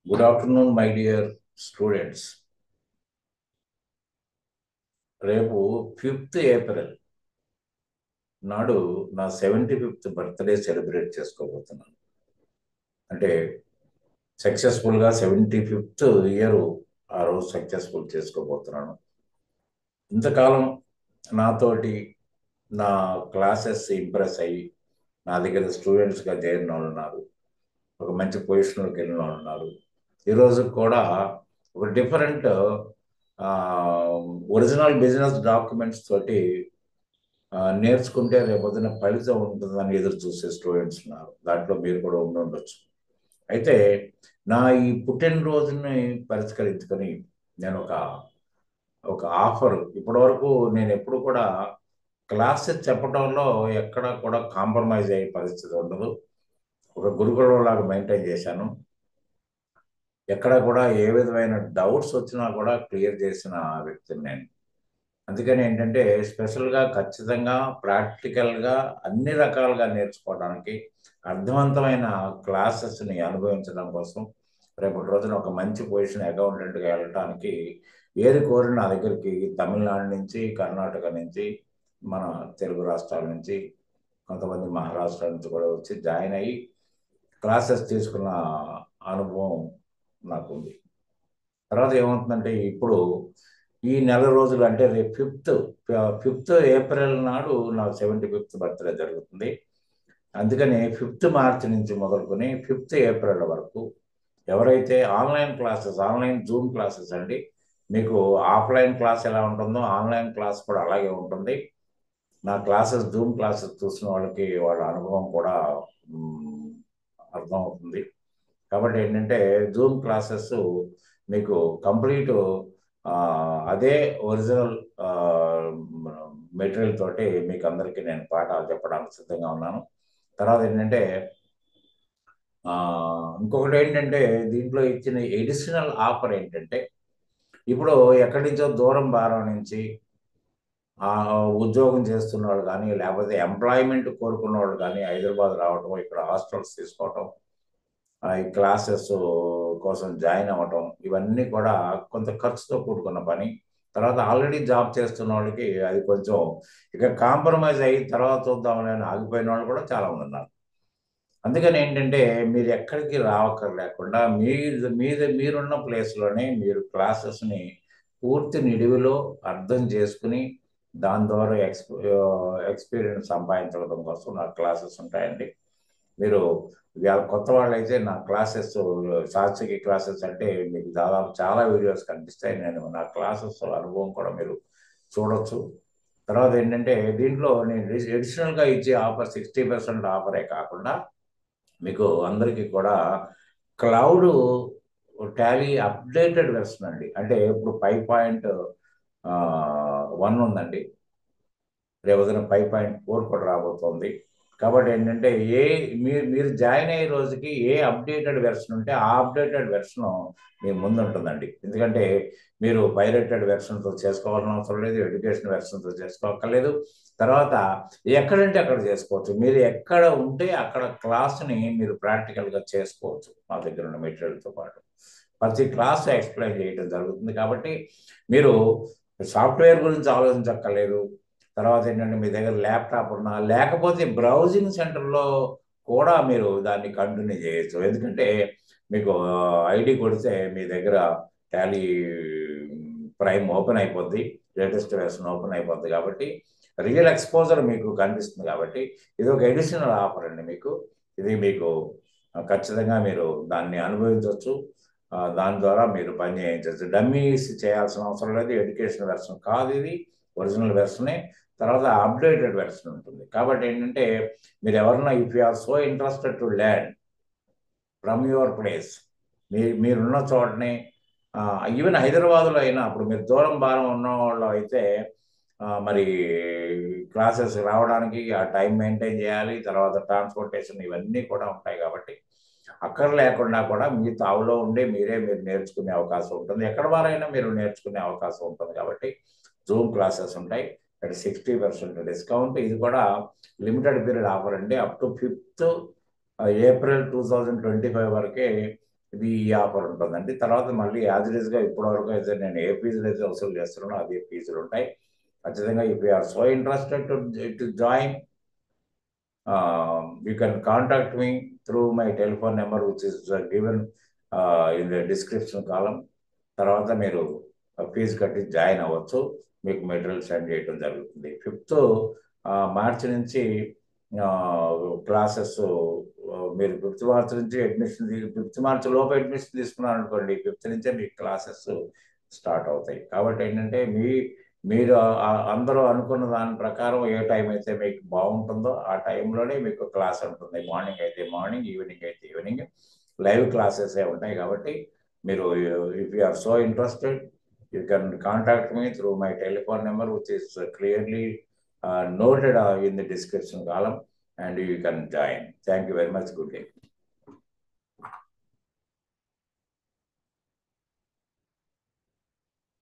Good afternoon, my dear students. రేపు 5th April నాడు నా 75th బర్త్డే సెలబ్రేట్ చేసుకోబోతున్నాను. అంటే సక్సెస్ఫుల్గా 75th ఇయర్ ఆ రోజు సక్సెస్ఫుల్ చేసుకోబోతున్నాను. ఇంతకాలం నాతోటి నా క్లాసెస్ ఇంప్రెస్ అయ్యి నా దగ్గర స్టూడెంట్స్గా చేరిన వాళ్ళు ఉన్నారు, ఒక మంచి పొజిషన్లోకి వెళ్ళిన వాళ్ళు ఉన్నారు. ఈరోజు కూడా ఒక డిఫరెంట్ ఒరిజినల్ బిజినెస్ డాక్యుమెంట్స్ తోటి నేర్చుకుంటే రేపొద్దున ఫలితం ఉంటుందని ఎదురు చూసే స్టూడెంట్స్ ఉన్నారు. దాంట్లో మీరు కూడా ఉండి ఉండొచ్చు. అయితే నా ఈ పుట్టినరోజుని పరిష్కరించుకొని నేను ఒక ఆఫర్, ఇప్పటివరకు నేను ఎప్పుడు కూడా క్లాసెస్ చెప్పడంలో ఎక్కడ కూడా కాంప్రమైజ్ అయ్యే పరిస్థితి ఉండదు. ఒక గురుకులం లాగా మెయింటైన్ చేశాను. ఎక్కడ కూడా ఏ విధమైన డౌట్స్ వచ్చినా కూడా క్లియర్ చేసిన వ్యక్తిని నేను. అందుకని ఏంటంటే స్పెషల్గా ఖచ్చితంగా ప్రాక్టికల్గా అన్ని రకాలుగా నేర్చుకోవడానికి అర్థవంతమైన క్లాసెస్ని అనుభవించడం కోసం రేపటి రోజున ఒక మంచి పొజిషన్ అకౌంటెంట్గా వెళ్ళటానికి ఏది కోరిన నా దగ్గరికి తమిళనాడు నుంచి, కర్ణాటక నుంచి, మన తెలుగు రాష్ట్రాల నుంచి, కొంతమంది మహారాష్ట్ర నుంచి కూడా వచ్చి జాయిన్ అయ్యి క్లాసెస్ తీసుకున్న అనుభవం నాకుంది. తర్వాత ఏమవుతుందంటే ఇప్పుడు ఈ నెల రోజులు అంటే రేపు ఫిఫ్త్ ఏప్రిల్ నాడు నా 75th బర్త్డే జరుగుతుంది. అందుకని 5th మార్చ్ నుంచి మొదలుకొని 5th ఏప్రిల్ వరకు ఎవరైతే ఆన్లైన్ జూమ్ క్లాసెస్ అండి, మీకు ఆఫ్లైన్ క్లాస్ ఎలా ఉంటుందో ఆన్లైన్ క్లాస్ కూడా అలాగే ఉంటుంది. నా క్లాసెస్ జూమ్ క్లాసెస్ చూసిన వాళ్ళకి వాళ్ళ అనుభవం కూడా అర్థమవుతుంది. కాబట్టి ఏంటంటే జూమ్ క్లాసెస్ మీకు కంప్లీట్ అదే ఒరిజినల్ మెటీరియల్ తోటి మీకు అందరికీ నేను పాఠాలు చెప్పడానికి సిద్ధంగా ఉన్నాను. తర్వాత ఏంటంటే ఇంకొకటి ఏంటంటే దీంట్లో ఇచ్చిన ఎడిషనల్ ఆఫర్ ఏంటంటే ఇప్పుడు ఎక్కడి నుంచో దూరం భారం నుంచి ఉద్యోగం చేస్తున్న వాళ్ళు కానీ, లేకపోతే ఎంప్లాయ్మెంట్ కోరుకున్న వాళ్ళు కానీ హైదరాబాద్ రావటం, ఇక్కడ హాస్టల్స్ తీసుకోవటం, ఈ క్లాసెస్ కోసం జాయిన్ అవ్వటం, ఇవన్నీ కూడా కొంత ఖర్చుతో కూడుకున్న పని. తర్వాత ఆల్రెడీ జాబ్ చేస్తున్న వాళ్ళకి అది కొంచెం ఇక కాంప్రమైజ్ అయ్యి తర్వాత చూద్దామని ఆగిపోయిన వాళ్ళు కూడా చాలా మంది ఉన్నారు. అందుకని ఏంటంటే మీరు ఎక్కడికి రావక్కర్లేకుండా మీరున్న ప్లేస్లోనే మీరు క్లాసెస్ని పూర్తి నిడివిలో అర్థం చేసుకుని దాని ద్వారా ఎక్స్పీరియన్స్ సంపాదించడం కోసం నా క్లాసెస్ ఉంటాయండి. మీరు కొత్త వాళ్ళు అయితే నా క్లాసెస్, శాస్త్రీయ క్లాసెస్ అంటే మీకు దాదాపు చాలా వీడియోస్ కనిపిస్తాయి. నేను నా క్లాసెస్ అనుభవం కూడా మీరు చూడొచ్చు. తర్వాత ఏంటంటే దీంట్లో నేను అడిషనల్గా ఇచ్చే ఆఫర్ 60% ఆఫరే కాకుండా మీకు అందరికీ కూడా క్లౌడ్ టాలీ అప్డేటెడ్ వెర్షన్ అండి. అంటే ఇప్పుడు 5.1 ఉందండి, రేపు 5.4 కూడా రాబోతోంది. కాబట్టి ఏంటంటే మీరు జాయిన్ అయ్యే రోజుకి ఏ అప్డేటెడ్ వెర్షన్ ఉంటే ఆ అప్డేటెడ్ వెర్షన్ మీ ముందు ఉంటుందండి. ఎందుకంటే మీరు పైరేటెడ్ వెర్షన్తో చేసుకోవాలని అవసరం లేదు, ఎడ్యుకేషన్ వెర్షన్తో చేసుకోక్కర్లేదు. తర్వాత ఎక్కడంటే అక్కడ చేసుకోవచ్చు. మీరు ఎక్కడ ఉంటే అక్కడ క్లాస్ని మీరు ప్రాక్టికల్గా చేసుకోవచ్చు మా దగ్గర ఉన్న మెటీరియల్తో పాటు. ప్రతి క్లాస్ ఎక్స్ప్లెయిన్ చేయడం జరుగుతుంది. కాబట్టి మీరు సాఫ్ట్వేర్ గురించి ఆలోచించక్కర్లేదు. తర్వాత ఏంటంటే మీ దగ్గర ల్యాప్టాప్ ఉన్నా లేకపోతే బ్రౌజింగ్ సెంటర్లో కూడా మీరు దాన్ని కంటిన్యూ చేయొచ్చు. ఎందుకంటే మీకు ఐడి కొడితే మీ దగ్గర టాలీ ప్రైమ్ ఓపెన్ అయిపోద్ది, లేటెస్ట్ వెర్షన్ ఓపెన్ అయిపోద్ది. కాబట్టి రియల్ ఎక్స్పోజర్ మీకు కనిపిస్తుంది. కాబట్టి ఇది ఒక ఎడిషనల్ ఆఫర్ అండి మీకు. ఇది మీకు ఖచ్చితంగా మీరు దాన్ని అనుభవించవచ్చు. దాని ద్వారా మీరు పని చేయించవచ్చు. డమ్మీస్ చేయాల్సిన అవసరం లేదు. ఎడ్యుకేషన్ వెర్షన్ కాదు, ఇది ఒరిజినల్ వెర్షనే. తర్వాత అప్డేటెడ్ వెర్షన్ ఉంటుంది. కాబట్టి ఏంటంటే మీరు ఎవరన్నా if you are so interested to learn from your place, మీరున్న చోటని, ఈవెన్ హైదరాబాద్లో అయినా, అప్పుడు మీరు దూరం భారం ఉన్న వాళ్ళు అయితే మరి క్లాసెస్ రావడానికి ఆ టైం మెయింటైన్ చేయాలి. తర్వాత ట్రాన్స్పోర్టేషన్ ఇవన్నీ కూడా ఉంటాయి. కాబట్టి అక్కడ లేకుండా కూడా మీ తావులో ఉండి మీరు నేర్చుకునే అవకాశం ఉంటుంది. ఎక్కడ వారైనా మీరు నేర్చుకునే అవకాశం ఉంటుంది. కాబట్టి జూమ్ క్లాసెస్ ఉంటాయి. At 60% discount. ఇది కూడా లిమిటెడ్ పీరియడ్ ఆఫర్ అండి. అప్ టు 5th ఏప్రిల్ 2025 వరకే ఇది ఈ ఆఫర్ ఉంటుందండి. తర్వాత మళ్ళీ యాజ్ ఇట్ ఈస్గా ఇప్పటివరకు అయితే నేను ఏ ఫీజులు అయితే వసూలు చేస్తున్నానో అదే ఫీజులు ఉంటాయి. ఖచ్చితంగా if you are so interested to join, you can contact me through my telephone number which is given in the description column. తర్వాత మీరు ఫీజు కట్టి జాయిన్ అవ్వచ్చు. మీకు మెటీరియల్ సెండ్ చేయడం జరుగుతుంది. 5th మార్చి నుంచి క్లాసెస్, మీరు 5th మార్చి నుంచి అడ్మిషన్ 5th మార్చి లోపు అడ్మిషన్ తీసుకున్నారు అనుకోండి, 5th నుంచే మీకు క్లాసెస్ స్టార్ట్ అవుతాయి. కాబట్టి ఏంటంటే మీరు అందరూ అనుకున్న దాని ప్రకారం ఏ టైం అయితే మీకు బాగుంటుందో ఆ టైంలోనే మీకు క్లాస్ ఉంటుంది. మార్నింగ్ అయితే మార్నింగ్, ఈవినింగ్ అయితే ఈవినింగ్ లైవ్ క్లాసెసే ఉంటాయి. కాబట్టి మీరు, if you are so interested, you can contact me through my telephone number which is clearly noted in the description column, and you can join. Thank you very much. Good day.